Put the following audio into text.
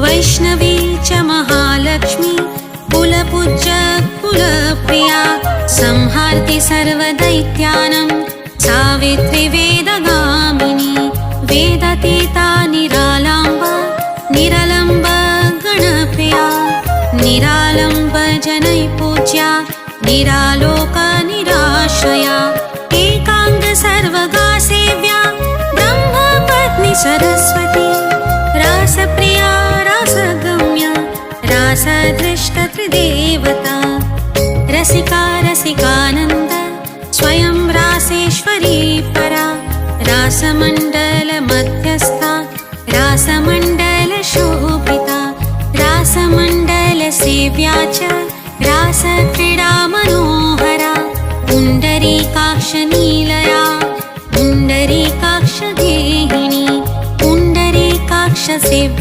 वैष्णवी च महालक्ष्मी कुलपूज्य कुलप्रिया संहार्ति सर्वदैत्यानं सावित्री वेदगामिनी वेदतीता निरालम्बा निरलम्ब गणप्रिया निरालम्ब जनैपूज्या निरालोक निराश्रया एकांग सर्वगा सेव्या ब्रह्मपत्नी सरस्वती रासप्रिया रासगम्या रासदृष्ट त्रिदेवता रसिका रसिकानन्द स्वयं रासेश्वरी परा रासमण्डल मध्यस्था रासमण्डल शोभिता रासमण्डल सेव्या च रासक्रीडा मनोहरा पुण्डरीकाक्ष नीलया पुण्डरीकाक्ष गेहिनी पुण्डरीकाक्ष सेव्या